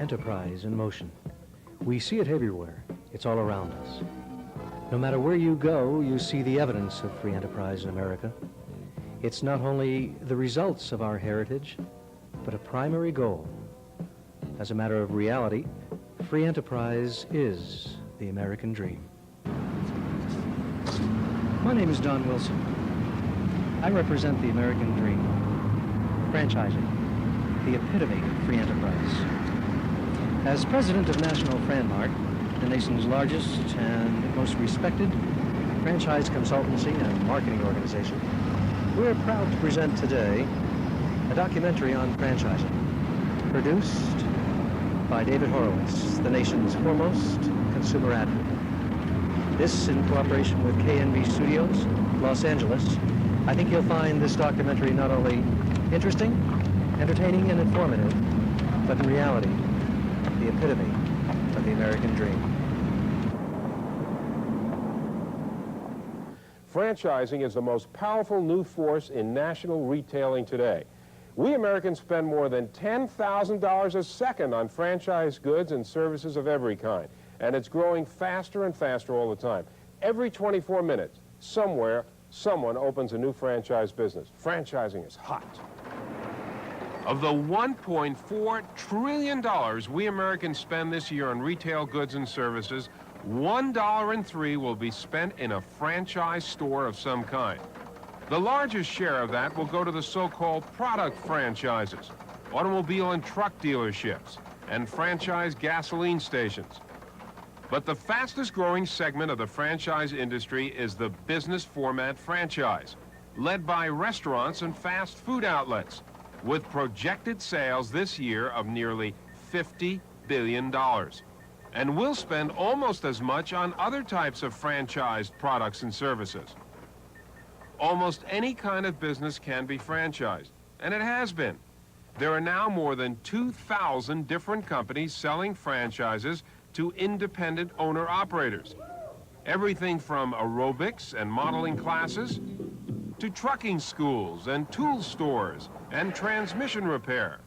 enterprise in motion. We see it everywhere. It's all around us. No matter where you go, you see the evidence of free enterprise in America. It's not only the results of our heritage, but a primary goal. As a matter of reality, free enterprise is the American dream. My name is Don Wilson. I represent the American dream. Franchising, the epitome of free enterprise. As president of National FranMart, the nation's largest and most respected franchise consultancy and marketing organization, we're proud to present today a documentary on franchising, produced by David Horowitz, the nation's foremost consumer advocate. This in cooperation with KNB Studios, Los Angeles. I think you'll find this documentary not only interesting, entertaining, and informative, but in reality, the epitome of the American dream. Franchising is the most powerful new force in national retailing today. We Americans spend more than $10,000 a second on franchise goods and services of every kind, and it's growing faster and faster all the time. Every 24 minutes, somewhere, someone opens a new franchise business. Franchising is hot. Of the $1.4 trillion we Americans spend this year on retail goods and services, $1.03 will be spent in a franchise store of some kind. The largest share of that will go to the so-called product franchises, automobile and truck dealerships, and franchise gasoline stations. But the fastest growing segment of the franchise industry is the business format franchise, led by restaurants and fast food outlets, with projected sales this year of nearly $50 billion. And we'll spend almost as much on other types of franchised products and services. Almost any kind of business can be franchised, and it has been. There are now more than 2,000 different companies selling franchises to independent owner-operators. Everything from aerobics and modeling classes to trucking schools and tool stores and transmission repair.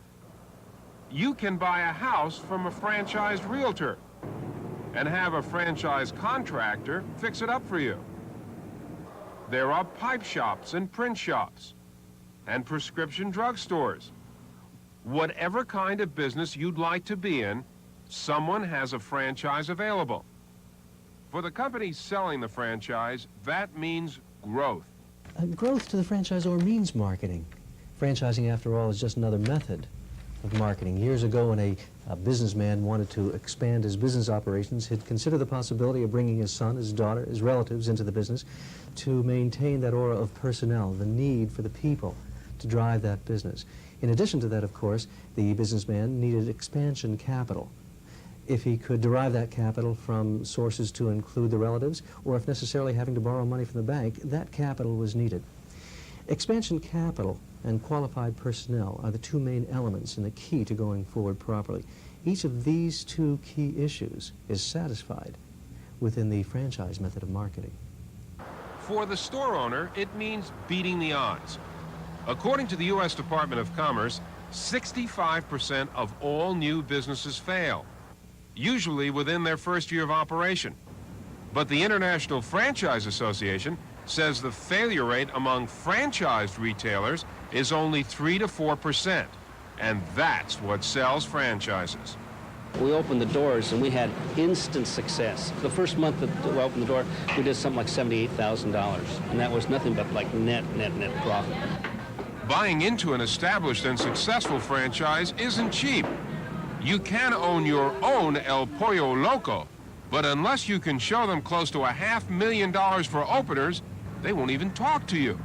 You can buy a house from a franchised realtor and have a franchise contractor fix it up for you. There are pipe shops and print shops and prescription drugstores. Whatever kind of business you'd like to be in, someone has a franchise available. For the companies selling the franchise, that means growth. Growth to the franchisor means marketing. Franchising, after all, is just another method of marketing. Years ago, when a businessman wanted to expand his business operations, he'd consider the possibility of bringing his son, his daughter, his relatives into the business to maintain that aura of personnel, the need for the people to drive that business. In addition to that, of course, the businessman needed expansion capital. If he could derive that capital from sources to include the relatives, or if necessarily having to borrow money from the bank, that capital was needed. Expansion capital and qualified personnel are the two main elements and the key to going forward properly. Each of these two key issues is satisfied within the franchise method of marketing. For the store owner, it means beating the odds. According to the U.S. Department of Commerce, 65% of all new businesses fail, usually within their first year of operation. But the International Franchise Association says the failure rate among franchised retailers is only 3 to 4%, and that's what sells franchises. We opened the doors and we had instant success. The first month that we opened the door, we did something like $78,000, and that was nothing but like net profit. Buying into an established and successful franchise isn't cheap. You can own your own El Pollo Loco, but unless you can show them close to $500,000 for openers, they won't even talk to you.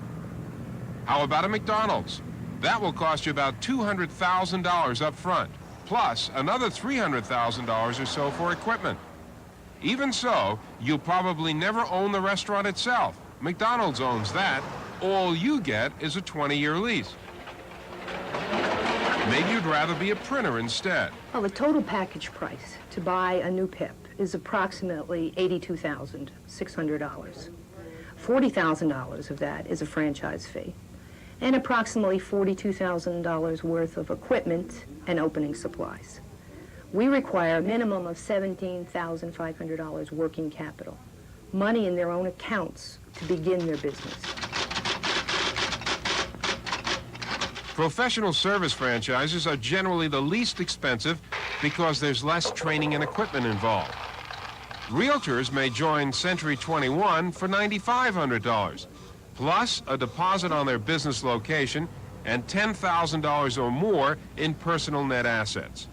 How about a McDonald's? That will cost you about $200,000 up front, plus another $300,000 or so for equipment. Even so, you'll probably never own the restaurant itself. McDonald's owns that. All you get is a 20-year lease. Maybe you'd rather be a printer instead. Well, the total package price to buy a new PIP is approximately $82,600. $40,000 of that is a franchise fee, and approximately $42,000 worth of equipment and opening supplies. We require a minimum of $17,500 working capital, money in their own accounts to begin their business. Professional service franchises are generally the least expensive because there's less training and equipment involved. Realtors may join Century 21 for $9,500, plus a deposit on their business location and $10,000 or more in personal net assets.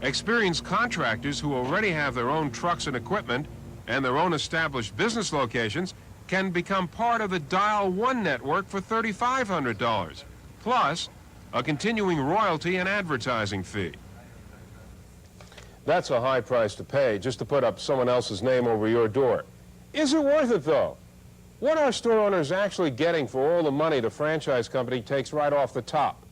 Experienced contractors who already have their own trucks and equipment and their own established business locations can become part of the Dial One network for $3,500, plus a continuing royalty and advertising fee. That's a high price to pay just to put up someone else's name over your door. Is it worth it, though? What are store owners actually getting for all the money the franchise company takes right off the top?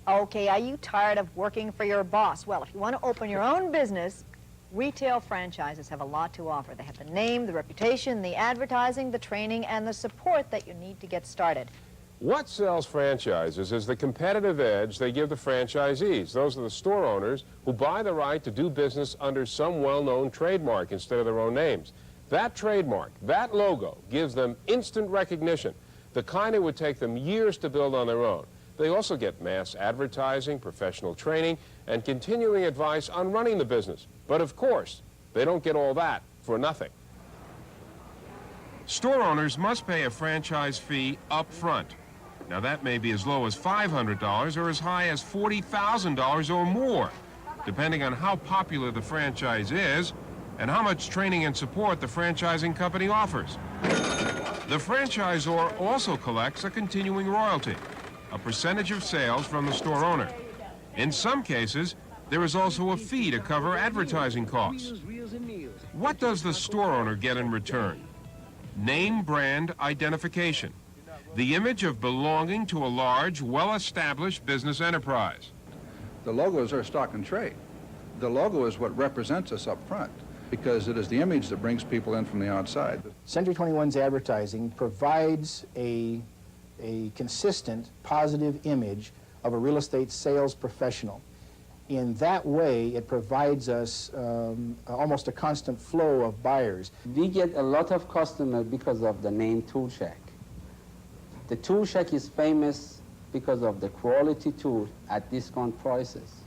Okay, are you tired of working for your boss? Well, if you want to open your own business, retail franchises have a lot to offer. They have the name, the reputation, the advertising, the training, and the support that you need to get started. What sells franchises is the competitive edge they give the franchisees. Those are the store owners who buy the right to do business under some well-known trademark instead of their own names. That trademark, that logo, gives them instant recognition, the kind it would take them years to build on their own. They also get mass advertising, professional training, and continuing advice on running the business. But of course, they don't get all that for nothing. Store owners must pay a franchise fee up front. Now that may be as low as $500 or as high as $40,000 or more, depending on how popular the franchise is and how much training and support the franchising company offers. The franchisor also collects a continuing royalty, a percentage of sales from the store owner. In some cases, there is also a fee to cover advertising costs. What does the store owner get in return? Name brand identification, the image of belonging to a large, well-established business enterprise. The logos are stock and trade. The logo is what represents us up front because it is the image that brings people in from the outside. Century 21's advertising provides a consistent, positive image of a real estate sales professional. In that way, it provides us almost a constant flow of buyers. We get a lot of customers because of the name Tool Shack. The Tool Shack is famous because of the quality tool at discount prices.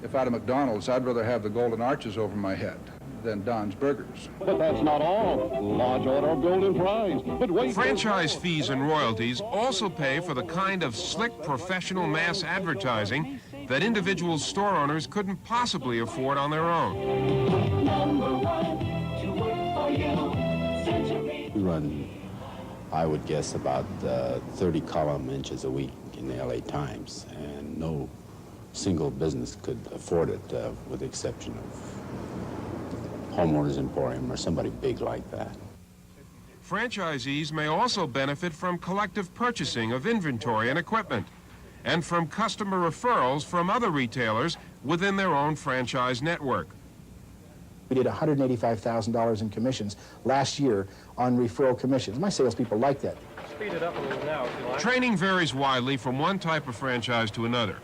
If out of McDonald's, I'd rather have the golden arches over my head than Don's Burgers. But that's not all. Large order of golden fries. But wait. Franchise fees and royalties also pay for the kind of slick professional mass advertising that individual store owners couldn't possibly afford on their own. We run, I would guess, about 30 column inches a week in the LA Times, and no single business could afford it with the exception of Homeowners Emporium or somebody big like that. Franchisees may also benefit from collective purchasing of inventory and equipment, and from customer referrals from other retailers within their own franchise network. We did $185,000 in commissions last year on referral commissions. My salespeople like that. Speed it up a little now, if you like. Training varies widely from one type of franchise to another.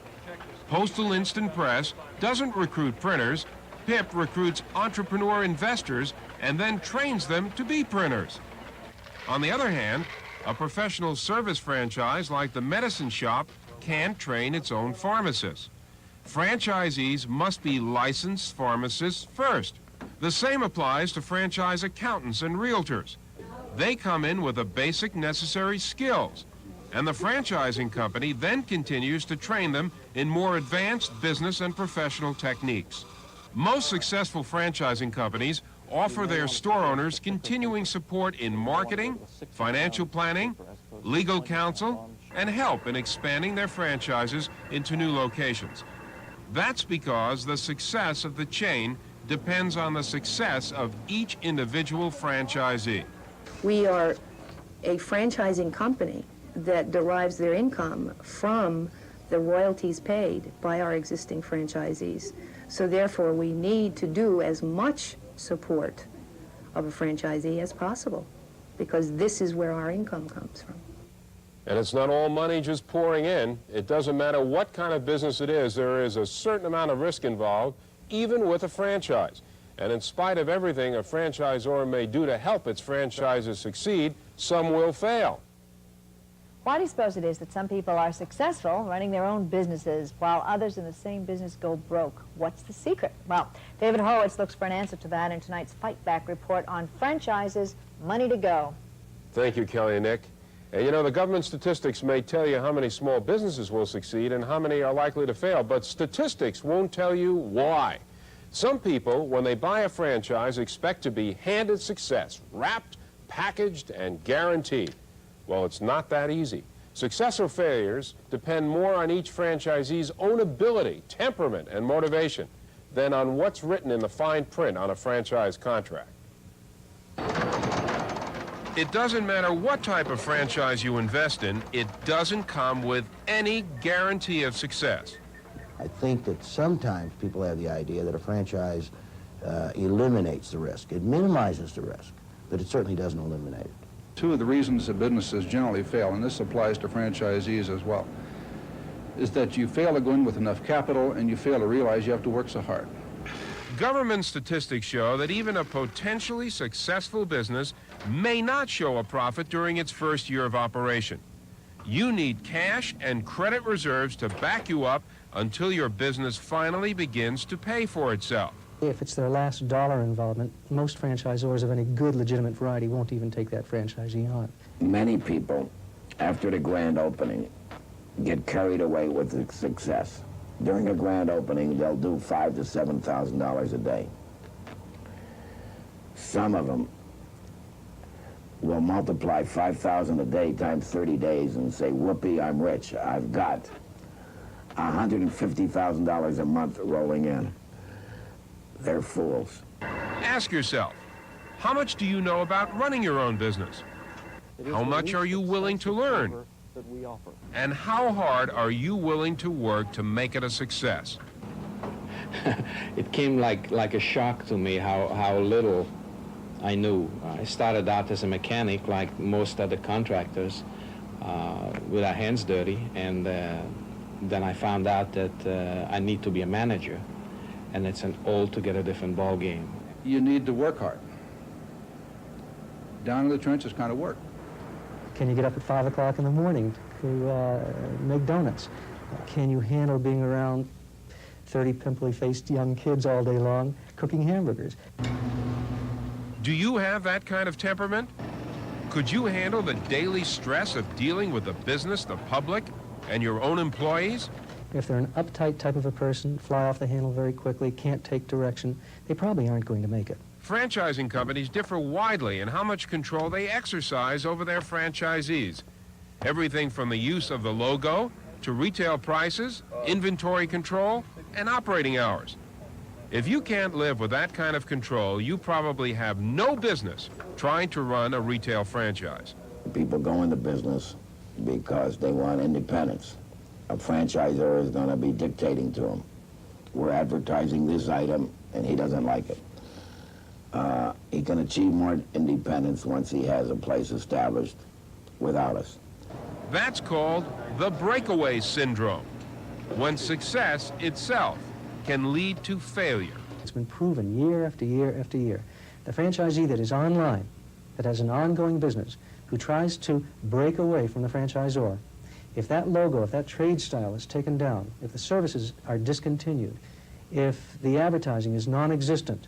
Postal Instant Press doesn't recruit printers. PIP recruits entrepreneur investors and then trains them to be printers. On the other hand, a professional service franchise like the Medicine Shop can't train its own pharmacists. Franchisees must be licensed pharmacists first. The same applies to franchise accountants and realtors. They come in with the basic necessary skills, and the franchising company then continues to train them in more advanced business and professional techniques. Most successful franchising companies offer their store owners continuing support in marketing, financial planning, legal counsel, and help in expanding their franchises into new locations. That's because the success of the chain depends on the success of each individual franchisee. We are a franchising company that derives their income from the royalties paid by our existing franchisees. So therefore, we need to do as much support of a franchisee as possible, because this is where our income comes from. And it's not all money just pouring in. It doesn't matter what kind of business it is, there is a certain amount of risk involved, even with a franchise. And in spite of everything a franchisor may do to help its franchises succeed, some will fail. Why do you suppose it is that some people are successful running their own businesses while others in the same business go broke? What's the secret? Well, David Horowitz looks for an answer to that in tonight's Fight Back report on franchises, money to go. Thank you, Kelly and Nick. And you know, the government statistics may tell you how many small businesses will succeed and how many are likely to fail, but statistics won't tell you why. Some people, when they buy a franchise, expect to be handed success, wrapped, packaged, and guaranteed. Well, it's not that easy. Success or failures depend more on each franchisee's own ability, temperament, and motivation than on what's written in the fine print on a franchise contract. It doesn't matter what type of franchise you invest in, it doesn't come with any guarantee of success. I think that sometimes people have the idea that a franchise eliminates the risk. It minimizes the risk, but it certainly doesn't eliminate it. Two of the reasons that businesses generally fail, and this applies to franchisees as well, is that you fail to go in with enough capital and you fail to realize you have to work so hard. Government statistics show that even a potentially successful business may not show a profit during its first year of operation. You need cash and credit reserves to back you up until your business finally begins to pay for itself. If it's their last dollar involvement, most franchisors of any good, legitimate variety won't even take that franchisee on. Many people, after the grand opening, get carried away with the success. During a grand opening, they'll do $5,000 to $7,000 a day. Some of them will multiply 5,000 a day times 30 days and say, whoopee, I'm rich. I've got $150,000 a month rolling in. They're fools. Ask yourself, how much do you know about running your own business? How much are you willing to learn? And how hard are you willing to work to make it a success? It came like a shock to me how little I knew. I started out as a mechanic like most other contractors with our hands dirty, and then I found out that I need to be a manager, and it's an altogether different ball game. You need to work hard. Down in the trenches kind of work. Can you get up at 5 o'clock in the morning to make donuts? Can you handle being around 30 pimply-faced young kids all day long cooking hamburgers? Do you have that kind of temperament? Could you handle the daily stress of dealing with the business, the public, and your own employees? If they're an uptight type of a person, fly off the handle very quickly, can't take direction, they probably aren't going to make it. Franchising companies differ widely in how much control they exercise over their franchisees. Everything from the use of the logo to retail prices, inventory control, and operating hours. If you can't live with that kind of control, you probably have no business trying to run a retail franchise. People go into business because they want independence. A franchisor is going to be dictating to them. We're advertising this item, and he doesn't like it. He can achieve more independence once he has a place established without us. That's called the breakaway syndrome, when success itself can lead to failure. It's been proven year after year after year. The franchisee that is online, that has an ongoing business, who tries to break away from the franchisor, if that logo, if that trade style is taken down, if the services are discontinued, if the advertising is non-existent,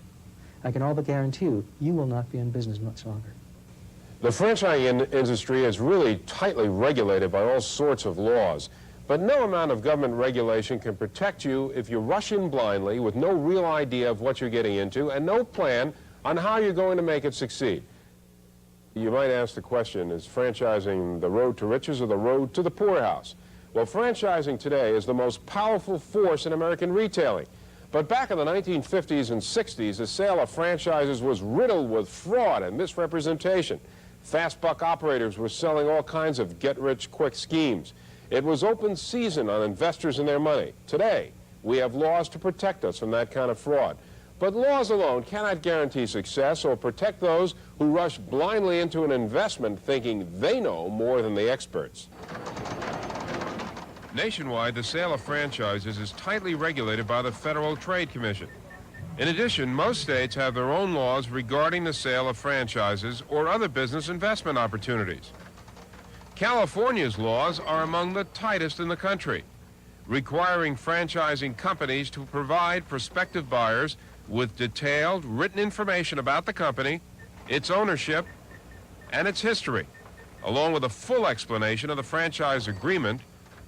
I can all but guarantee you, you will not be in business much longer. The franchising industry is really tightly regulated by all sorts of laws, but no amount of government regulation can protect you if you rush in blindly with no real idea of what you're getting into and no plan on how you're going to make it succeed. You might ask the question, is franchising the road to riches or the road to the poorhouse? Well, franchising today is the most powerful force in American retailing. But back in the 1950s and 60s, the sale of franchises was riddled with fraud and misrepresentation. Fast buck operators were selling all kinds of get-rich-quick schemes. It was open season on investors and their money. Today, we have laws to protect us from that kind of fraud. But laws alone cannot guarantee success or protect those who rush blindly into an investment thinking they know more than the experts. Nationwide, the sale of franchises is tightly regulated by the Federal Trade Commission. In addition, most states have their own laws regarding the sale of franchises or other business investment opportunities. California's laws are among the tightest in the country, requiring franchising companies to provide prospective buyers with detailed written information about the company, its ownership, and its history, along with a full explanation of the franchise agreement,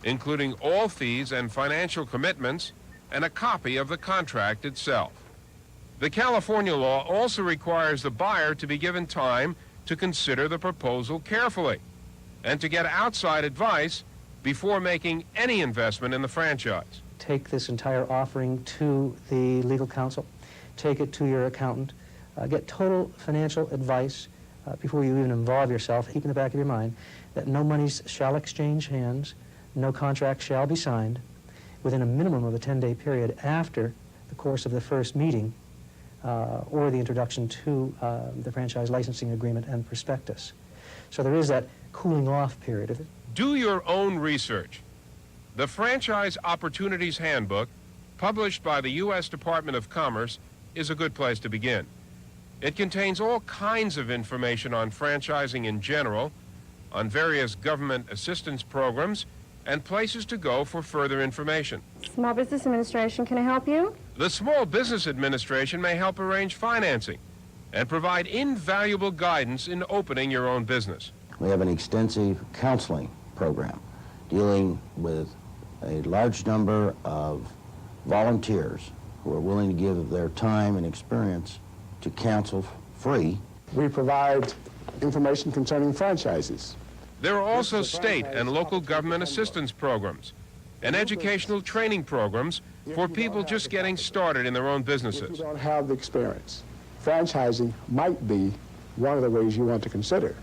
including all fees and financial commitments, and a copy of the contract itself. The California law also requires the buyer to be given time to consider the proposal carefully and to get outside advice before making any investment in the franchise. Take this entire offering to the legal counsel, take it to your accountant, get total financial advice before you even involve yourself. Keep in the back of your mind that no monies shall exchange hands, no contract shall be signed within a minimum of a 10-day period after the course of the first meeting or the introduction to the franchise licensing agreement and prospectus. So there is that cooling off period of it. Do your own research. The Franchise Opportunities Handbook, published by the U.S. Department of Commerce, is a good place to begin. It contains all kinds of information on franchising in general, on various government assistance programs, and places to go for further information. Small Business Administration, can I help you? The Small Business Administration may help arrange financing and provide invaluable guidance in opening your own business. We have an extensive counseling program dealing with a large number of volunteers who are willing to give their time and experience to counsel free. We provide information concerning franchises. There are also state and local government assistance programs and educational training programs for people just getting started in their own businesses. If you don't have the experience, franchising might be one of the ways you want to consider.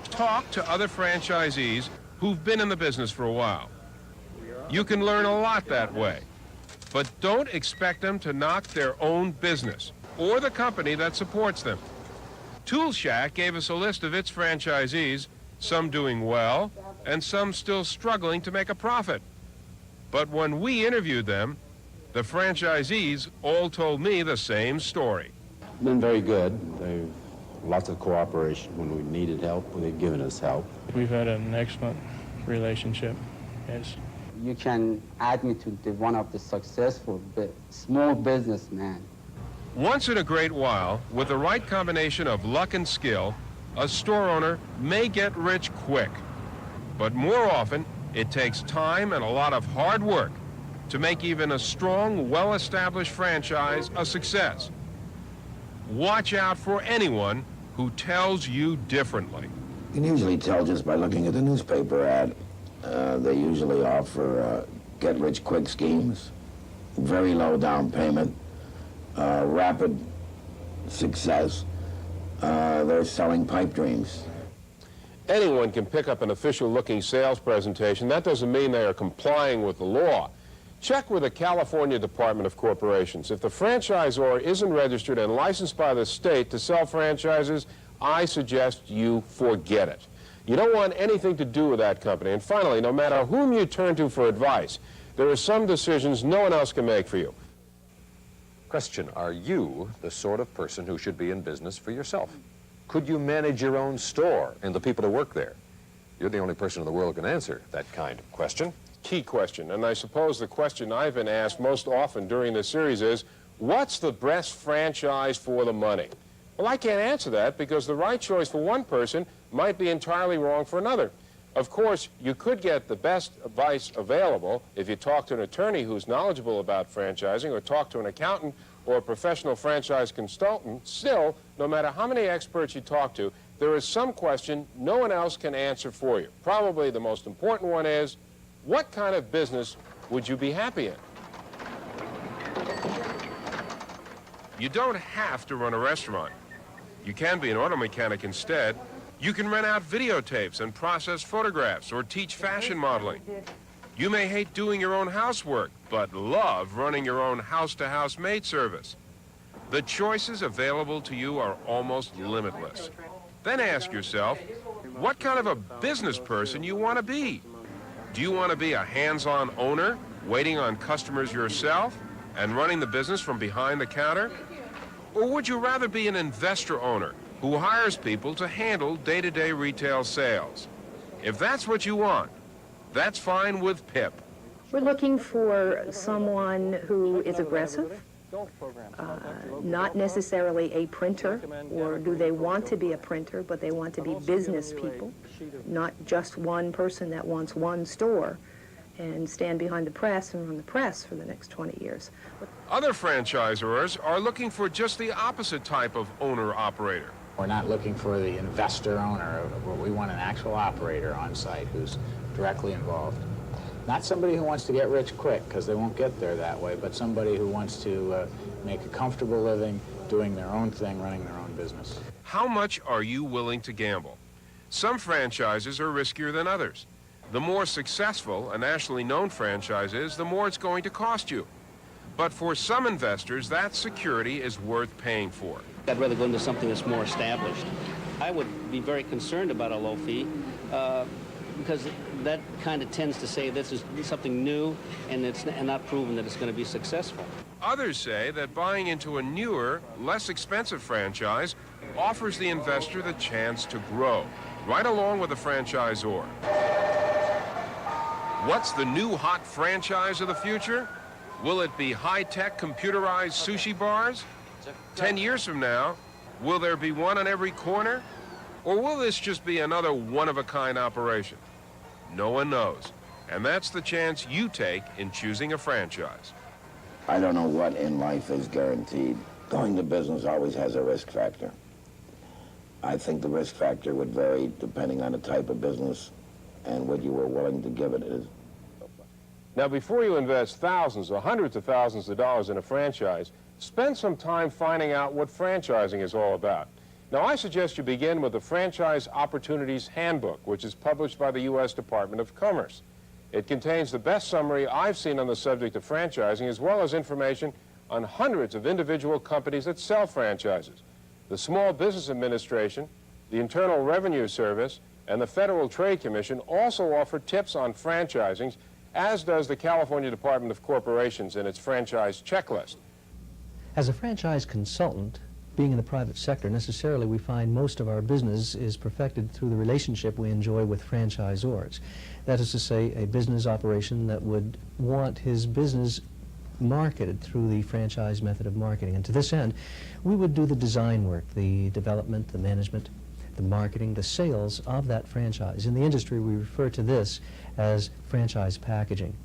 Talk to other franchisees who've been in the business for a while. You can learn a lot that way, but don't expect them to knock their own business or the company that supports them. Tool Shack gave us a list of its franchisees, some doing well and some still struggling to make a profit. But when we interviewed them, the franchisees all told me the same story. Been very good. They've lots of cooperation. When we needed help, they've given us help. We've had an excellent relationship. Yes. You can add me to one of the successful small businessmen. Once in a great while, with the right combination of luck and skill, a store owner may get rich quick. But more often, it takes time and a lot of hard work to make even a strong, well-established franchise a success. Watch out for anyone who tells you differently. You can usually tell just by looking at the newspaper ad. They usually offer get-rich-quick schemes, very low down payment, rapid success. They're selling pipe dreams. Anyone can pick up an official-looking sales presentation. That doesn't mean they are complying with the law. Check with the California Department of Corporations. If the franchisor isn't registered and licensed by the state to sell franchises, I suggest you forget it. You don't want anything to do with that company. And finally, no matter whom you turn to for advice, there are some decisions no one else can make for you. Question, are you the sort of person who should be in business for yourself? Could you manage your own store and the people who work there? You're the only person in the world who can answer that kind of question. Key question, and I suppose the question I've been asked most often during this series is, what's the best franchise for the money? Well, I can't answer that because the right choice for one person might be entirely wrong for another. Of course, you could get the best advice available if you talk to an attorney who's knowledgeable about franchising or talk to an accountant or a professional franchise consultant. Still, no matter how many experts you talk to, there is some question no one else can answer for you. Probably the most important one is, what kind of business would you be happy in? You don't have to run a restaurant. You can be an auto mechanic instead. You can rent out videotapes and process photographs or teach fashion modeling. You may hate doing your own housework, but love running your own house-to-house maid service. The choices available to you are almost limitless. Then ask yourself, what kind of a business person you want to be? Do you want to be a hands-on owner, waiting on customers yourself and running the business from behind the counter? Or would you rather be an investor owner who hires people to handle day-to-day retail sales? If that's what you want, that's fine with PIP. We're looking for someone who is aggressive, not necessarily a printer, or do they want to be a printer, but they want to be business people, not just one person that wants one store and stand behind the press and run the press for the next 20 years. Other franchisors are looking for just the opposite type of owner-operator. We're not looking for the investor owner. We want an actual operator on site who's directly involved. Not somebody who wants to get rich quick, because they won't get there that way, but somebody who wants to make a comfortable living, doing their own thing, running their own business. How much are you willing to gamble? Some franchises are riskier than others. The more successful a nationally known franchise is, the more it's going to cost you. But for some investors, that security is worth paying for. I'd rather go into something that's more established. I would be very concerned about a low fee because that kind of tends to say this is something new and it's not proven that it's going to be successful. Others say that buying into a newer, less expensive franchise offers the investor the chance to grow, right along with the franchisor. What's the new hot franchise of the future? Will it be high-tech computerized sushi bars? 10 years from now, will there be one on every corner? Or will this just be another one-of-a-kind operation? No one knows. And that's the chance you take in choosing a franchise. I don't know what in life is guaranteed. Going to business always has a risk factor. I think the risk factor would vary depending on the type of business and what you were willing to give it. Now, before you invest thousands or hundreds of thousands of dollars in a franchise, spend some time finding out what franchising is all about. Now, I suggest you begin with the Franchise Opportunities Handbook, which is published by the U.S. Department of Commerce. It contains the best summary I've seen on the subject of franchising, as well as information on hundreds of individual companies that sell franchises. The Small Business Administration, the Internal Revenue Service, and the Federal Trade Commission also offer tips on franchising, as does the California Department of Corporations in its franchise checklist. As a franchise consultant, being in the private sector, necessarily we find most of our business is perfected through the relationship we enjoy with franchisors. That is to say, a business operation that would want his business marketed through the franchise method of marketing. And to this end, we would do the design work, the development, the management, the marketing, the sales of that franchise. In the industry, we refer to this as franchise packaging.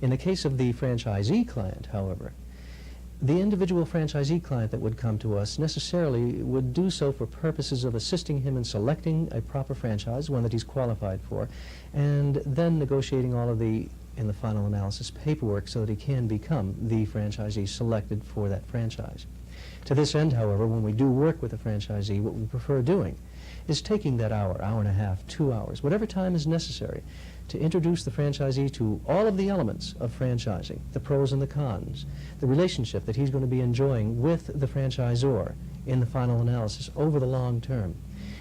In the case of the franchisee client, however, the individual franchisee client that would come to us necessarily would do so for purposes of assisting him in selecting a proper franchise, one that he's qualified for, and then negotiating all of the, in the final analysis, paperwork so that he can become the franchisee selected for that franchise. To this end, however, when we do work with a franchisee, what we prefer doing is taking that hour, hour and a half, 2 hours, whatever time is necessary, to introduce the franchisee to all of the elements of franchising, the pros and the cons, the relationship that he's going to be enjoying with the franchisor in the final analysis over the long term.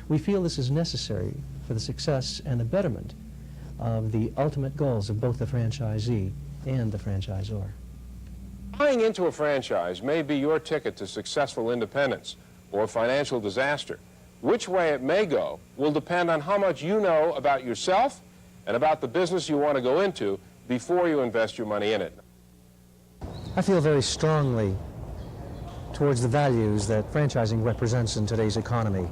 We feel this is necessary for the success and the betterment of the ultimate goals of both the franchisee and the franchisor. Buying into a franchise may be your ticket to successful independence or financial disaster. Which way it may go will depend on how much you know about yourself and about the business you want to go into before you invest your money in it. I feel very strongly towards the values that franchising represents in today's economy,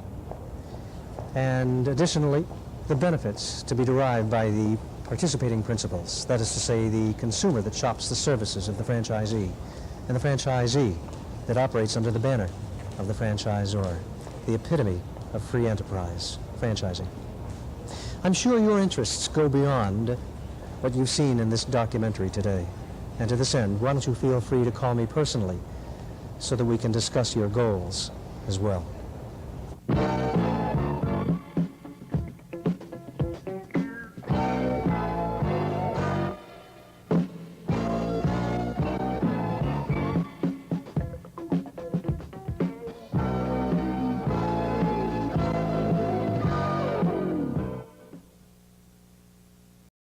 and additionally, the benefits to be derived by the participating principals, that is to say, the consumer that shops the services of the franchisee, and the franchisee that operates under the banner of the franchisor, the epitome of free enterprise, franchising. I'm sure your interests go beyond what you've seen in this documentary today. And to this end, why don't you feel free to call me personally so that we can discuss your goals as well.